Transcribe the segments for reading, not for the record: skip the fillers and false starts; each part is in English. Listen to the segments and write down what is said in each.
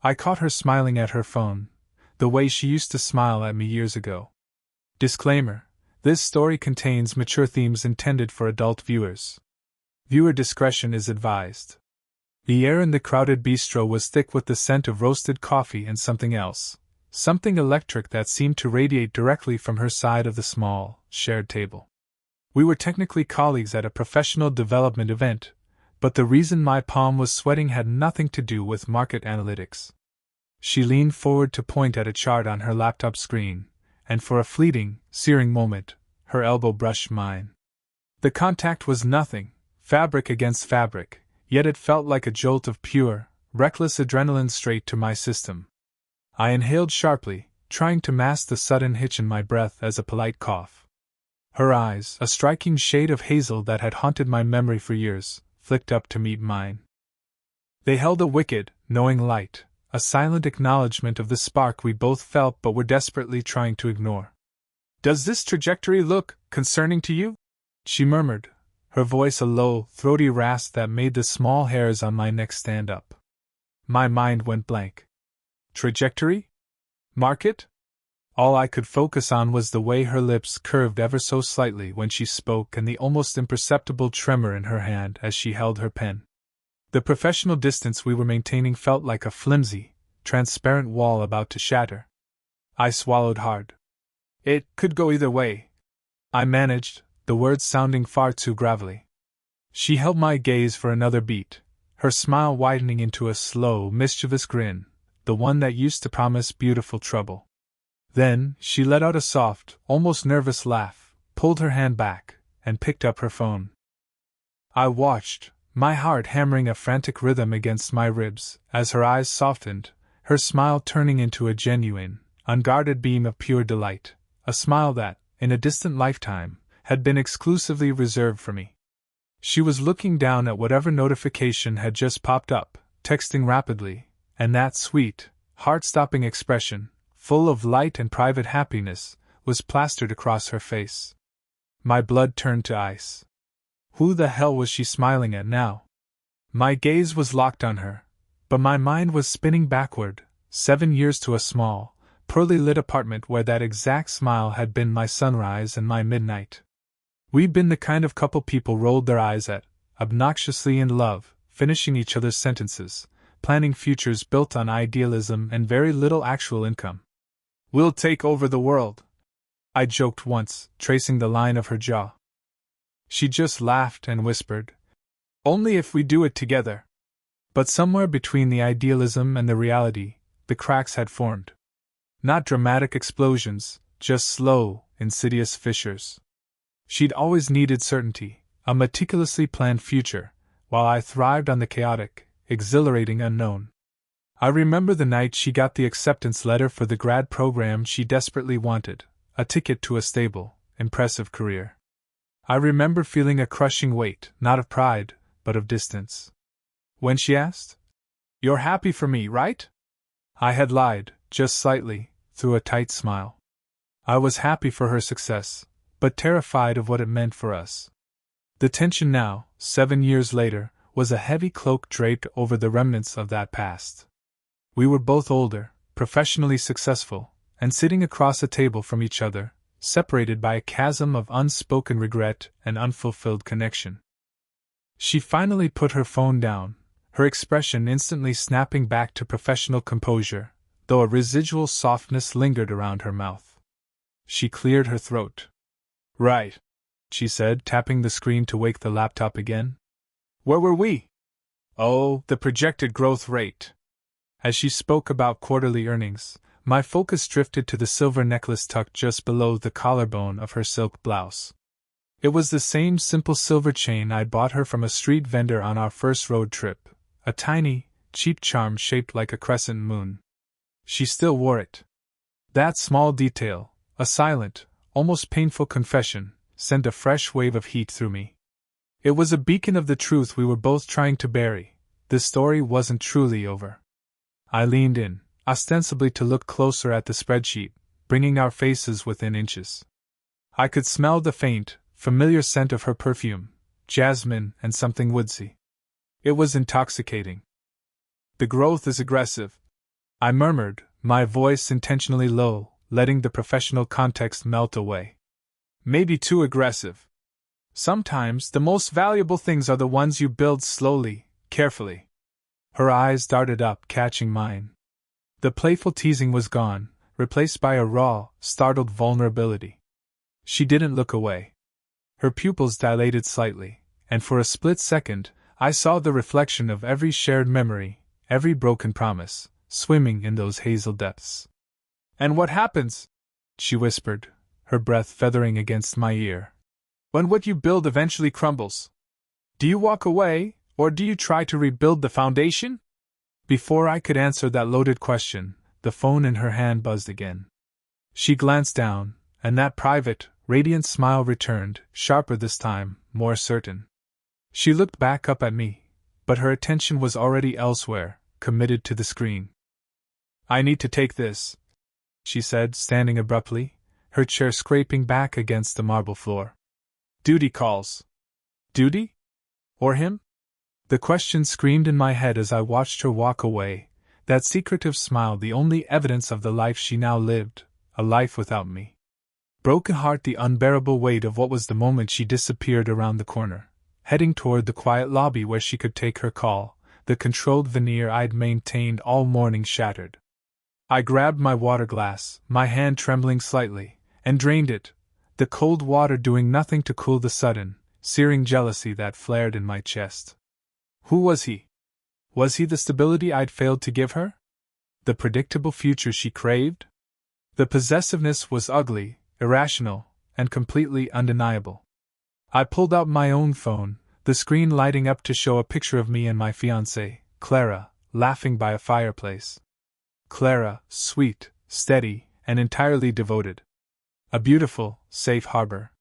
I caught her smiling at her phone, the way she used to smile at me years ago. Disclaimer: this story contains mature themes intended for adult viewers. Viewer discretion is advised. The air in the crowded bistro was thick with the scent of roasted coffee and something else, something electric that seemed to radiate directly from her side of the small, shared table. We were technically colleagues at a professional development event, but the reason my palm was sweating had nothing to do with market analytics. She leaned forward to point at a chart on her laptop screen, and for a fleeting, searing moment, her elbow brushed mine. The contact was nothing, fabric against fabric, yet it felt like a jolt of pure, reckless adrenaline straight to my system. I inhaled sharply, trying to mask the sudden hitch in my breath as a polite cough. Her eyes, a striking shade of hazel that had haunted my memory for years, flicked up to meet mine. They held a wicked, knowing light, a silent acknowledgement of the spark we both felt but were desperately trying to ignore. "Does this trajectory look concerning to you?" she murmured, her voice a low, throaty rasp that made the small hairs on my neck stand up. My mind went blank. Trajectory? Market? All I could focus on was the way her lips curved ever so slightly when she spoke and the almost imperceptible tremor in her hand as she held her pen. The professional distance we were maintaining felt like a flimsy, transparent wall about to shatter. I swallowed hard. "It could go either way," I managed, the words sounding far too gravelly. She held my gaze for another beat, her smile widening into a slow, mischievous grin, the one that used to promise beautiful trouble. Then, she let out a soft, almost nervous laugh, pulled her hand back, and picked up her phone. I watched, my heart hammering a frantic rhythm against my ribs, as her eyes softened, her smile turning into a genuine, unguarded beam of pure delight, a smile that, in a distant lifetime, had been exclusively reserved for me. She was looking down at whatever notification had just popped up, texting rapidly, and that sweet, heart-stopping expression, full of light and private happiness, was plastered across her face. My blood turned to ice. Who the hell was she smiling at now? My gaze was locked on her, but my mind was spinning backward, 7 years to a small, poorly lit apartment where that exact smile had been my sunrise and my midnight. We'd been the kind of couple people rolled their eyes at, obnoxiously in love, finishing each other's sentences, planning futures built on idealism and very little actual income. "We'll take over the world," I joked once, tracing the line of her jaw. She just laughed and whispered, "Only if we do it together." But somewhere between the idealism and the reality, the cracks had formed. Not dramatic explosions, just slow, insidious fissures. She'd always needed certainty, a meticulously planned future, while I thrived on the chaotic, exhilarating unknown. I remember the night she got the acceptance letter for the grad program she desperately wanted, a ticket to a stable, impressive career. I remember feeling a crushing weight, not of pride, but of distance. When she asked, "You're happy for me, right?" I had lied, just slightly, through a tight smile. I was happy for her success, but terrified of what it meant for us. The tension now, 7 years later, was a heavy cloak draped over the remnants of that past. We were both older, professionally successful, and sitting across a table from each other, separated by a chasm of unspoken regret and unfulfilled connection. She finally put her phone down, her expression instantly snapping back to professional composure, though a residual softness lingered around her mouth. She cleared her throat. "Right," she said, tapping the screen to wake the laptop again. "Where were we?" "Oh, the projected growth rate." As she spoke about quarterly earnings, my focus drifted to the silver necklace tucked just below the collarbone of her silk blouse. It was the same simple silver chain I'd bought her from a street vendor on our first road trip, a tiny, cheap charm shaped like a crescent moon. She still wore it. That small detail, a silent, almost painful confession, sent a fresh wave of heat through me. It was a beacon of the truth we were both trying to bury. The story wasn't truly over. I leaned in, ostensibly to look closer at the spreadsheet, bringing our faces within inches. I could smell the faint, familiar scent of her perfume, jasmine and something woodsy. It was intoxicating. "The growth is aggressive," I murmured, my voice intentionally low, letting the professional context melt away. Maybe too aggressive. Sometimes the most valuable things are the ones you build slowly, carefully. Her eyes darted up, catching mine. The playful teasing was gone, replaced by a raw, startled vulnerability. She didn't look away. Her pupils dilated slightly, and for a split second, I saw the reflection of every shared memory, every broken promise, swimming in those hazel depths. "And what happens?" she whispered, her breath feathering against my ear. "When what you build eventually crumbles? Do you walk away, or do you try to rebuild the foundation?" Before I could answer that loaded question, the phone in her hand buzzed again. She glanced down, and that private, radiant smile returned, sharper this time, more certain. She looked back up at me, but her attention was already elsewhere, committed to the screen. "I need to take this," she said, standing abruptly, her chair scraping back against the marble floor. "Duty calls." Duty? Or him? The question screamed in my head as I watched her walk away, that secretive smile the only evidence of the life she now lived, a life without me. Broken heart, the unbearable weight of what was the moment she disappeared around the corner, heading toward the quiet lobby where she could take her call, the controlled veneer I'd maintained all morning shattered. I grabbed my water glass, my hand trembling slightly, and drained it, the cold water doing nothing to cool the sudden, searing jealousy that flared in my chest. Who was he? Was he the stability I'd failed to give her? The predictable future she craved? The possessiveness was ugly, irrational, and completely undeniable. I pulled out my own phone, the screen lighting up to show a picture of me and my fiancée, Clara, laughing by a fireplace. Clara, sweet, steady, and entirely devoted. A beautiful, safe harbor.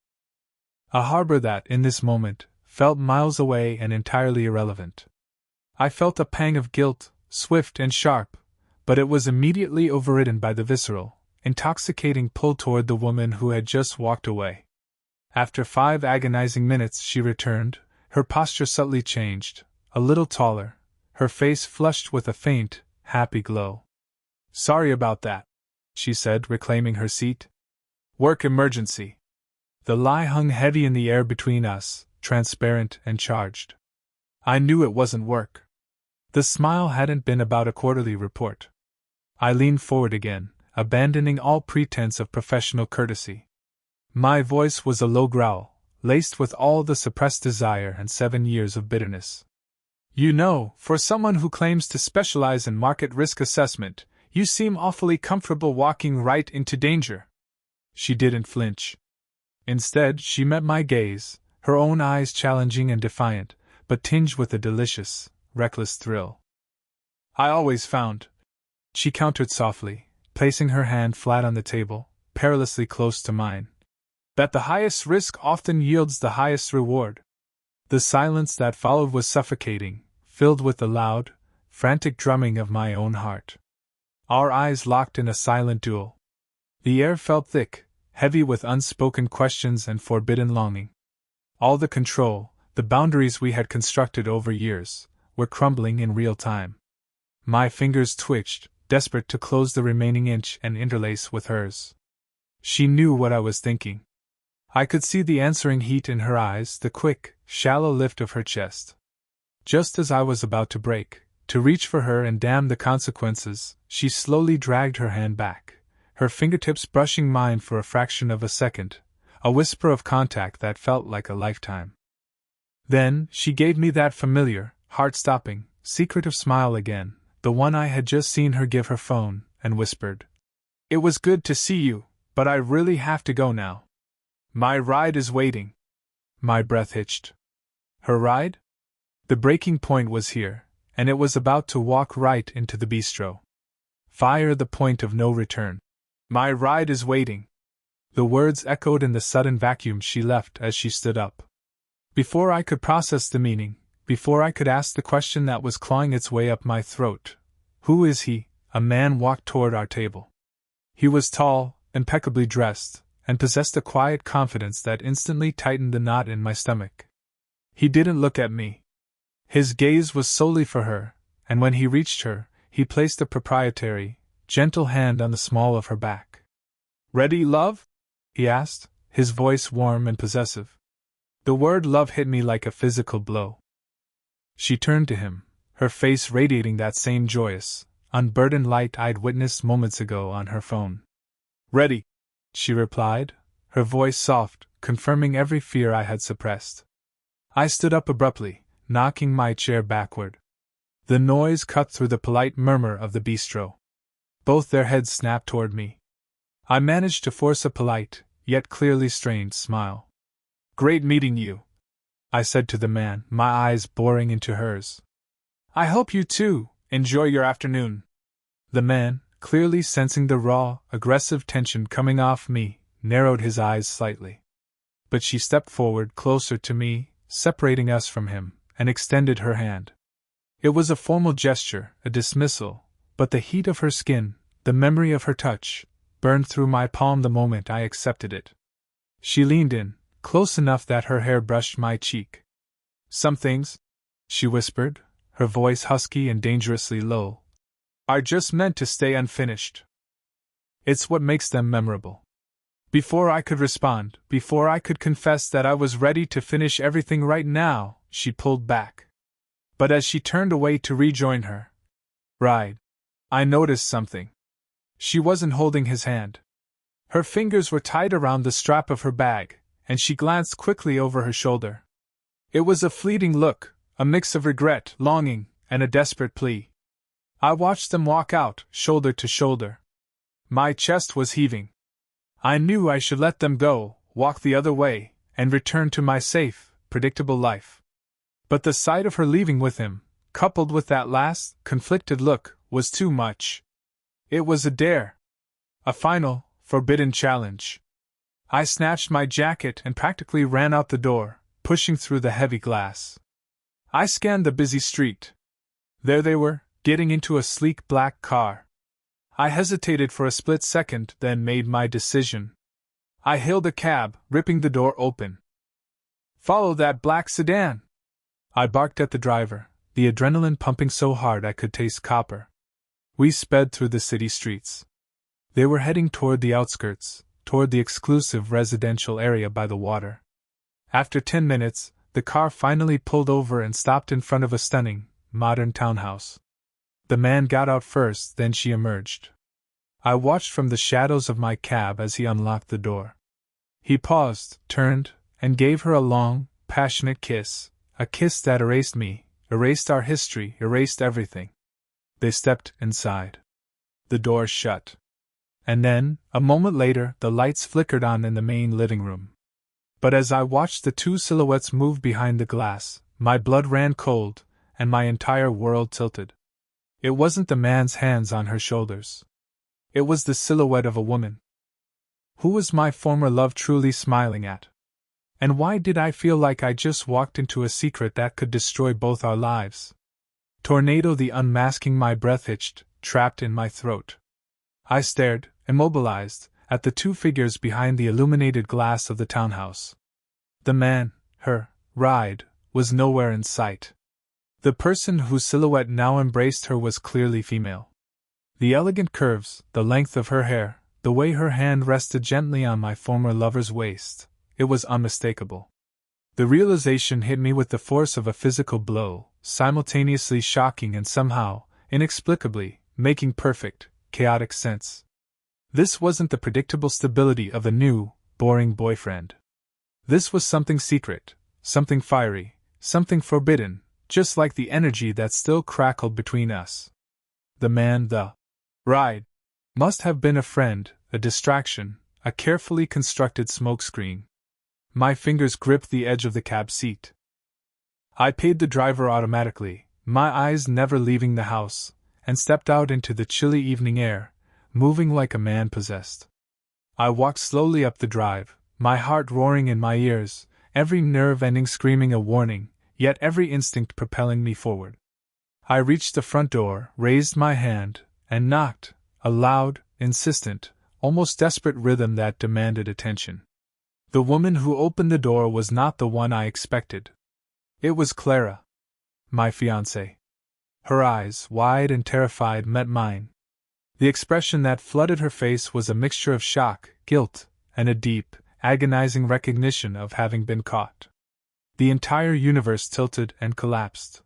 A harbor that, in this moment, felt miles away and entirely irrelevant. I felt a pang of guilt, swift and sharp, but it was immediately overridden by the visceral, intoxicating pull toward the woman who had just walked away. After 5 agonizing minutes she returned, her posture subtly changed, a little taller, her face flushed with a faint, happy glow. "Sorry about that," she said, reclaiming her seat. "Work emergency." The lie hung heavy in the air between us, transparent and charged. I knew it wasn't work. The smile hadn't been about a quarterly report. I leaned forward again, abandoning all pretense of professional courtesy. My voice was a low growl, laced with all the suppressed desire and 7 years of bitterness. "You know, for someone who claims to specialize in market risk assessment, you seem awfully comfortable walking right into danger." She didn't flinch. Instead, she met my gaze, her own eyes challenging and defiant, but tinged with a delicious, reckless thrill. "I always found," she countered softly, placing her hand flat on the table, perilously close to mine, "that the highest risk often yields the highest reward." The silence that followed was suffocating, filled with the loud, frantic drumming of my own heart. Our eyes locked in a silent duel. The air felt thick, heavy with unspoken questions and forbidden longing. All the control, the boundaries we had constructed over years, were crumbling in real time. My fingers twitched, desperate to close the remaining inch and interlace with hers. She knew what I was thinking. I could see the answering heat in her eyes, the quick, shallow lift of her chest. Just as I was about to break, to reach for her and damn the consequences, she slowly dragged her hand back, her fingertips brushing mine for a fraction of a second, a whisper of contact that felt like a lifetime. Then, she gave me that familiar, heart-stopping, secretive smile again, the one I had just seen her give her phone, and whispered, "It was good to see you, but I really have to go now. My ride is waiting." My breath hitched. Her ride? The breaking point was here, and it was about to walk right into the bistro. Fire the point of no return. "My ride is waiting." The words echoed in the sudden vacuum she left as she stood up. Before I could process the meaning, before I could ask the question that was clawing its way up my throat, "Who is he?" a man walked toward our table. He was tall, impeccably dressed, and possessed a quiet confidence that instantly tightened the knot in my stomach. He didn't look at me. His gaze was solely for her, and when he reached her, He placed a proprietary, gentle hand on the small of her back. "Ready, love?" he asked, his voice warm and possessive. The word love hit me like a physical blow. She turned to him, her face radiating that same joyous, unburdened light I'd witnessed moments ago on her phone. "Ready," she replied, her voice soft, confirming every fear I had suppressed. I stood up abruptly, knocking my chair backward. The noise cut through the polite murmur of the bistro. Both their heads snapped toward me. I managed to force a polite, yet clearly strained smile. "Great meeting you," I said to the man, my eyes boring into hers. "I hope you too. Enjoy your afternoon." The man, clearly sensing the raw, aggressive tension coming off me, narrowed his eyes slightly. But she stepped forward closer to me, separating us from him, and extended her hand. It was a formal gesture, a dismissal, but the heat of her skin, the memory of her touch, burned through my palm the moment I accepted it. She leaned in, close enough that her hair brushed my cheek. "Some things," she whispered, her voice husky and dangerously low, "are just meant to stay unfinished. It's what makes them memorable." Before I could respond, before I could confess that I was ready to finish everything right now, she pulled back. But as she turned away to rejoin her ride, I noticed something. She wasn't holding his hand. Her fingers were tied around the strap of her bag, and she glanced quickly over her shoulder. It was a fleeting look, a mix of regret, longing, and a desperate plea. I watched them walk out, shoulder to shoulder. My chest was heaving. I knew I should let them go, walk the other way, and return to my safe, predictable life. But the sight of her leaving with him, coupled with that last, conflicted look, was too much. It was a dare. A final, forbidden challenge. I snatched my jacket and practically ran out the door, pushing through the heavy glass. I scanned the busy street. There they were, getting into a sleek black car. I hesitated for a split second, then made my decision. I hailed a cab, ripping the door open. "Follow that black sedan!" I barked at the driver, the adrenaline pumping so hard I could taste copper. We sped through the city streets. They were heading toward the outskirts, toward the exclusive residential area by the water. After 10 minutes, the car finally pulled over and stopped in front of a stunning, modern townhouse. The man got out first, then she emerged. I watched from the shadows of my cab as he unlocked the door. He paused, turned, and gave her a long, passionate kiss, a kiss that erased me, erased our history, erased everything. They stepped inside. The door shut. And then, a moment later, the lights flickered on in the main living room. But as I watched the two silhouettes move behind the glass, my blood ran cold, and my entire world tilted. It wasn't the man's hands on her shoulders. It was the silhouette of a woman. Who was my former love truly smiling at? And why did I feel like I just walked into a secret that could destroy both our lives? Tornado the unmasking, my breath hitched, trapped in my throat. I stared, immobilized, at the two figures behind the illuminated glass of the townhouse. The man, her ride, was nowhere in sight. The person whose silhouette now embraced her was clearly female. The elegant curves, the length of her hair, the way her hand rested gently on my former lover's waist, it was unmistakable. The realization hit me with the force of a physical blow, simultaneously shocking and somehow, inexplicably, making perfect, chaotic sense. This wasn't the predictable stability of a new, boring boyfriend. This was something secret, something fiery, something forbidden, just like the energy that still crackled between us. The man, the ride, must have been a friend, a distraction, a carefully constructed smokescreen. My fingers gripped the edge of the cab seat. I paid the driver automatically, my eyes never leaving the house, and stepped out into the chilly evening air, moving like a man possessed. I walked slowly up the drive, my heart roaring in my ears, every nerve ending screaming a warning, yet every instinct propelling me forward. I reached the front door, raised my hand, and knocked, a loud, insistent, almost desperate rhythm that demanded attention. The woman who opened the door was not the one I expected. It was Clara, my fiancée. Her eyes, wide and terrified, met mine. The expression that flooded her face was a mixture of shock, guilt, and a deep, agonizing recognition of having been caught. The entire universe tilted and collapsed.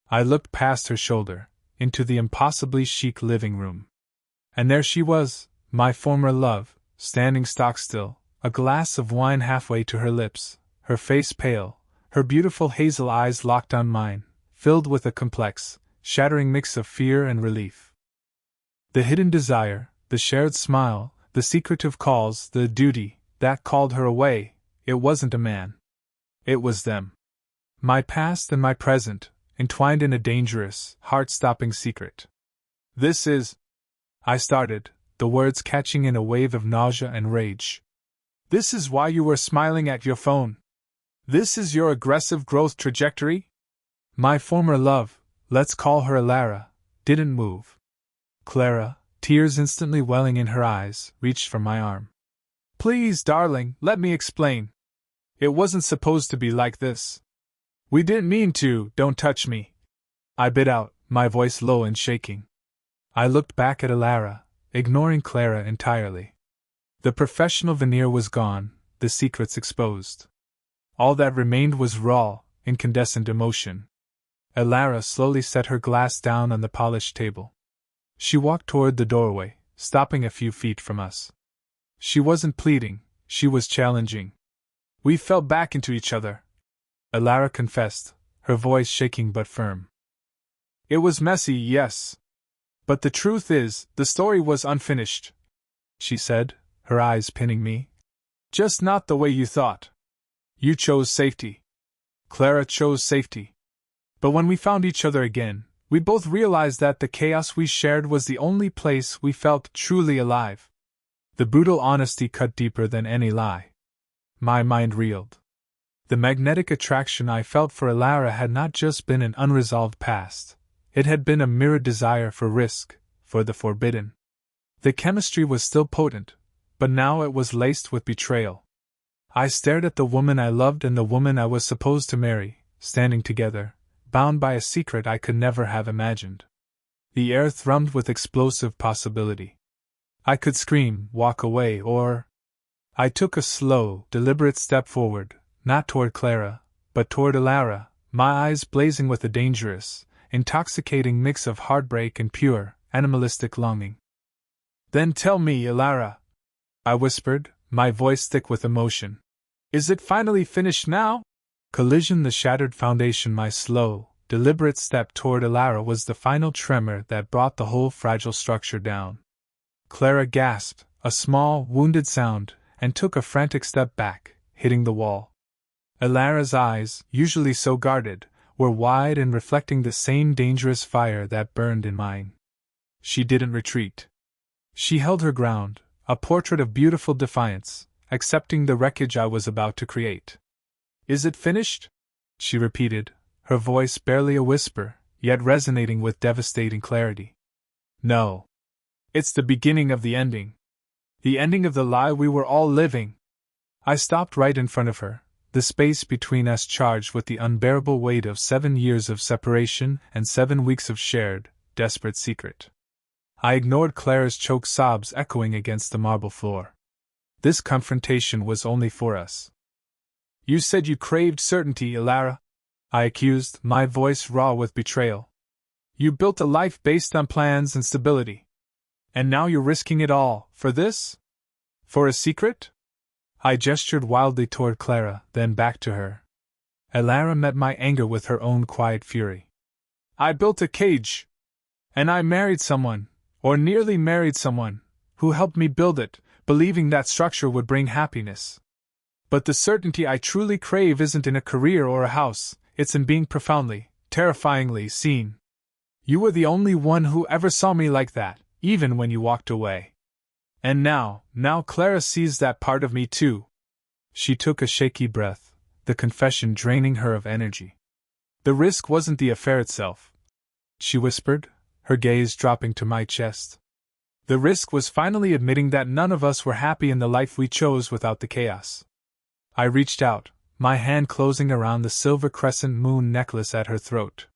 I looked past her shoulder, into the impossibly chic living room. And there she was, my former love, standing stock still, a glass of wine halfway to her lips, her face pale, her beautiful hazel eyes locked on mine, filled with a complex, shattering mix of fear and relief. The hidden desire, the shared smile, the secretive calls, the duty that called her away, it wasn't a man. It was them. My past and my present, entwined in a dangerous, heart-stopping secret. This is... I started, the words catching in a wave of nausea and rage. This is why you were smiling at your phone. This is your aggressive growth trajectory? My former love, let's call her Alara, didn't move. Clara, tears instantly welling in her eyes, reached for my arm. Please, darling, let me explain. It wasn't supposed to be like this. We didn't mean to, don't touch me. I bit out, my voice low and shaking. I looked back at Alara, ignoring Clara entirely. The professional veneer was gone, the secrets exposed. All that remained was raw, incandescent emotion. Alara slowly set her glass down on the polished table. She walked toward the doorway, stopping a few feet from us. She wasn't pleading, she was challenging. We fell back into each other, Alara confessed, her voice shaking but firm. It was messy, yes. But the truth is, the story was unfinished, she said, her eyes pinning me. Just not the way you thought. You chose safety. Clara chose safety. But when we found each other again, we both realized that the chaos we shared was the only place we felt truly alive. The brutal honesty cut deeper than any lie. My mind reeled. The magnetic attraction I felt for Alara had not just been an unresolved past. It had been a mirrored desire for risk, for the forbidden. The chemistry was still potent, but now it was laced with betrayal. I stared at the woman I loved and the woman I was supposed to marry, standing together, bound by a secret I could never have imagined. The air thrummed with explosive possibility. I could scream, walk away, or... I took a slow, deliberate step forward, not toward Clara, but toward Alara, my eyes blazing with a dangerous, intoxicating mix of heartbreak and pure, animalistic longing. Then tell me, Alara, I whispered, my voice thick with emotion. Is it finally finished now? Collision the shattered foundation. My slow, deliberate step toward Alara was the final tremor that brought the whole fragile structure down. Clara gasped, a small, wounded sound, and took a frantic step back, hitting the wall. Alara's eyes, usually so guarded, were wide and reflecting the same dangerous fire that burned in mine. She didn't retreat. She held her ground, a portrait of beautiful defiance, accepting the wreckage I was about to create. Is it finished? She repeated, her voice barely a whisper, yet resonating with devastating clarity. No. It's the beginning of the ending. The ending of the lie we were all living. I stopped right in front of her, the space between us charged with the unbearable weight of 7 years of separation and 7 weeks of shared, desperate secret. I ignored Clara's choked sobs echoing against the marble floor. This confrontation was only for us. You said you craved certainty, Alara, I accused, my voice raw with betrayal. You built a life based on plans and stability. And now you're risking it all, for this? For a secret? I gestured wildly toward Clara, then back to her. Alara met my anger with her own quiet fury. I built a cage. And I married someone, or nearly married someone, who helped me build it, believing that structure would bring happiness. But the certainty I truly crave isn't in a career or a house, it's in being profoundly, terrifyingly seen. You were the only one who ever saw me like that, even when you walked away. And now Clara sees that part of me too. She took a shaky breath, the confession draining her of energy. The risk wasn't the affair itself, she whispered, her gaze dropping to my chest. The risk was finally admitting that none of us were happy in the life we chose without the chaos. I reached out, my hand closing around the silver crescent moon necklace at her throat.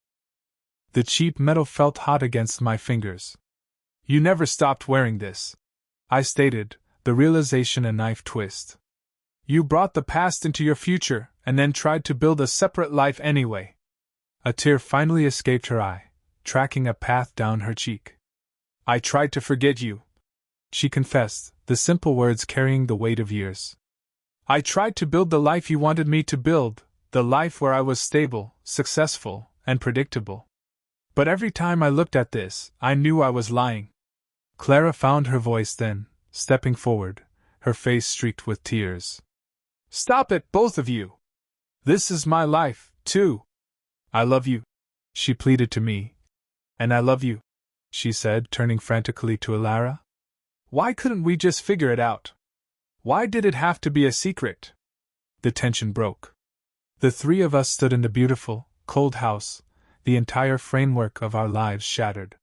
The cheap metal felt hot against my fingers. You never stopped wearing this, I stated, the realization a knife twist. You brought the past into your future, and then tried to build a separate life anyway. A tear finally escaped her eye, tracking a path down her cheek. I tried to forget you, she confessed, the simple words carrying the weight of years. I tried to build the life you wanted me to build, the life where I was stable, successful, and predictable. But every time I looked at this, I knew I was lying. Clara found her voice then, stepping forward, her face streaked with tears. Stop it, both of you! This is my life, too. I love you, she pleaded to me. And I love you, she said, turning frantically to Alara. Why couldn't we just figure it out? Why did it have to be a secret? The tension broke. The three of us stood in the beautiful, cold house, the entire framework of our lives shattered.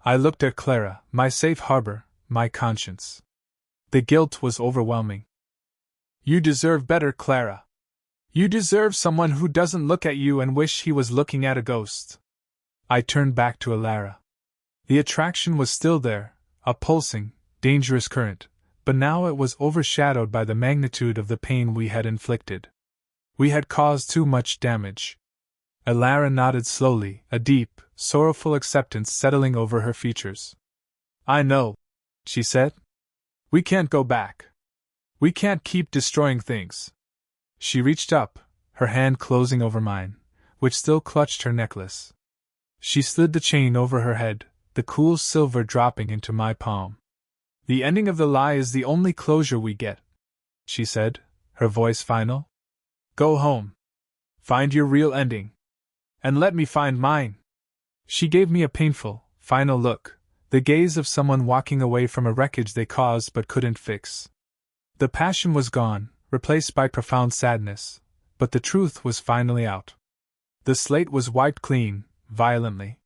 I looked at Clara, my safe harbor, my conscience. The guilt was overwhelming. You deserve better, Clara. You deserve someone who doesn't look at you and wish he was looking at a ghost. I turned back to Alara. The attraction was still there, a pulsing, dangerous current, but now it was overshadowed by the magnitude of the pain we had inflicted. We had caused too much damage. Alara nodded slowly, a deep, sorrowful acceptance settling over her features. I know, she said. We can't go back. We can't keep destroying things. She reached up, her hand closing over mine, which still clutched her necklace. She slid the chain over her head, the cool silver dropping into my palm. The ending of the lie is the only closure we get, she said, her voice final. Go home. Find your real ending. And let me find mine. She gave me a painful, final look, the gaze of someone walking away from a wreckage they caused but couldn't fix. The passion was gone, replaced by profound sadness, but the truth was finally out. The slate was wiped clean, violently.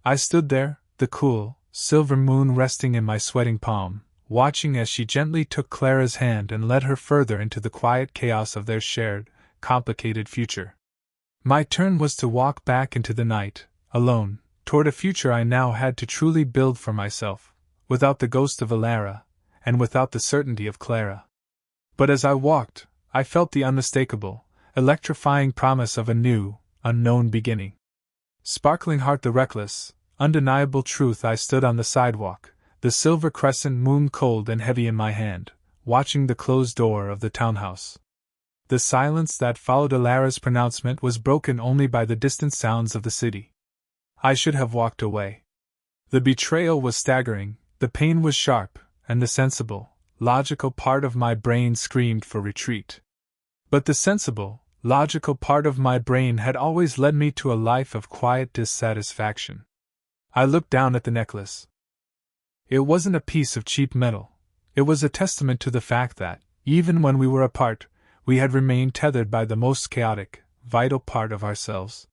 I stood there, the cool, silver moon resting in my sweating palm, watching as she gently took Clara's hand and led her further into the quiet chaos of their shared, complicated future. My turn was to walk back into the night, alone, toward a future I now had to truly build for myself, without the ghost of Alara, and without the certainty of Clara. But as I walked, I felt the unmistakable, electrifying promise of a new, unknown beginning. Sparkling heart the reckless, undeniable truth. I stood on the sidewalk, the silver crescent moon cold and heavy in my hand, watching the closed door of the townhouse. The silence that followed Alara's pronouncement was broken only by the distant sounds of the city. I should have walked away. The betrayal was staggering, the pain was sharp, and the sensible, logical part of my brain screamed for retreat. But the sensible, logical part of my brain had always led me to a life of quiet dissatisfaction. I looked down at the necklace. It wasn't a piece of cheap metal. It was a testament to the fact that, even when we were apart, we had remained tethered by the most chaotic, vital part of ourselves.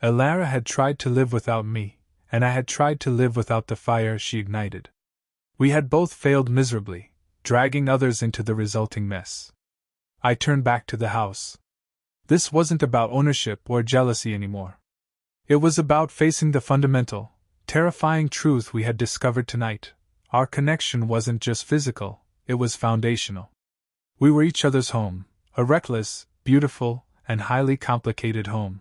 Alara had tried to live without me, and I had tried to live without the fire she ignited. We had both failed miserably, dragging others into the resulting mess. I turned back to the house. This wasn't about ownership or jealousy anymore. It was about facing the fundamental, terrifying truth we had discovered tonight. Our connection wasn't just physical, it was foundational. We were each other's home, a reckless, beautiful, and highly complicated home.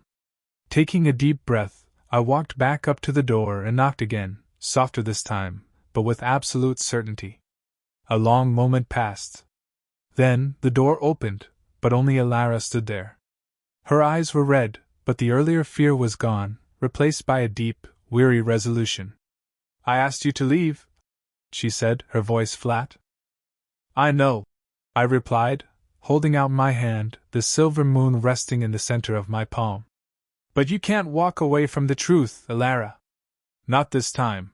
Taking a deep breath, I walked back up to the door and knocked again, softer this time, but with absolute certainty. A long moment passed. Then, the door opened, but only Alara stood there. Her eyes were red, but the earlier fear was gone, replaced by a deep, weary resolution. I asked you to leave, she said, her voice flat. I know, I replied, holding out my hand, the silver moon resting in the center of my palm. But you can't walk away from the truth, Alara. Not this time.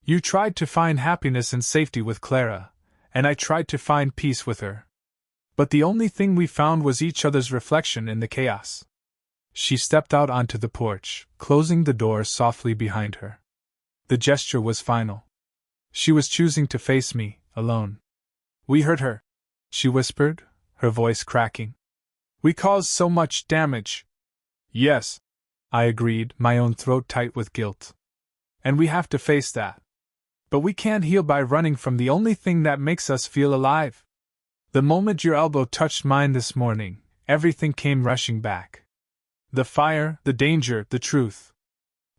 You tried to find happiness and safety with Clara, and I tried to find peace with her. But the only thing we found was each other's reflection in the chaos. She stepped out onto the porch, closing the door softly behind her. The gesture was final. She was choosing to face me, alone. We hurt her, she whispered, her voice cracking. We caused so much damage. Yes, I agreed, my own throat tight with guilt. And we have to face that. But we can't heal by running from the only thing that makes us feel alive. The moment your elbow touched mine this morning, everything came rushing back. The fire, the danger, the truth.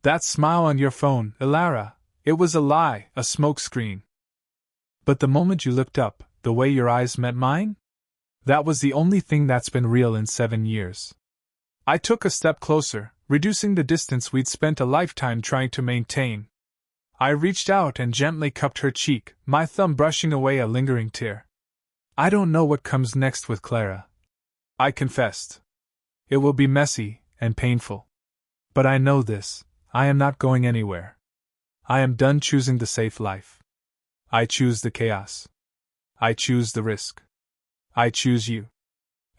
That smile on your phone, Ilara, it was a lie, a smokescreen. But the moment you looked up, the way your eyes met mine? That was the only thing that's been real in 7 years. I took a step closer, reducing the distance we'd spent a lifetime trying to maintain. I reached out and gently cupped her cheek, my thumb brushing away a lingering tear. I don't know what comes next with Clara, I confessed. It will be messy and painful. But I know this, I am not going anywhere. I am done choosing the safe life. I choose the chaos. I choose the risk. I choose you.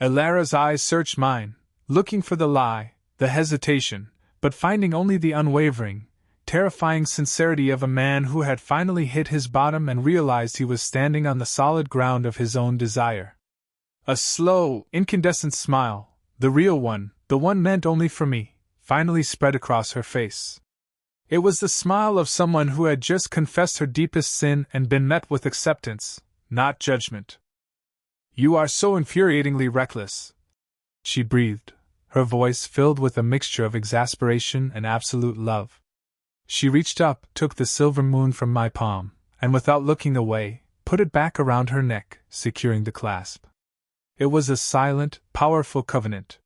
Ilara's eyes searched mine, looking for the lie, the hesitation, but finding only the unwavering, terrifying sincerity of a man who had finally hit his bottom and realized he was standing on the solid ground of his own desire. A slow, incandescent smile, the real one, the one meant only for me, finally spread across her face. It was the smile of someone who had just confessed her deepest sin and been met with acceptance, not judgment. You are so infuriatingly reckless, she breathed, her voice filled with a mixture of exasperation and absolute love. She reached up, took the silver moon from my palm, and without looking away, put it back around her neck, securing the clasp. It was a silent, powerful covenant.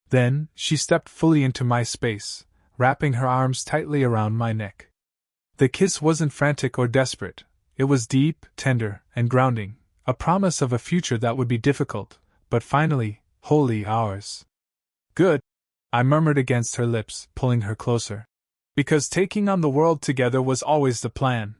Then, she stepped fully into my space, wrapping her arms tightly around my neck. The kiss wasn't frantic or desperate, it was deep, tender, and grounding, a promise of a future that would be difficult, but finally, wholly ours. Good, I murmured against her lips, pulling her closer. Because taking on the world together was always the plan.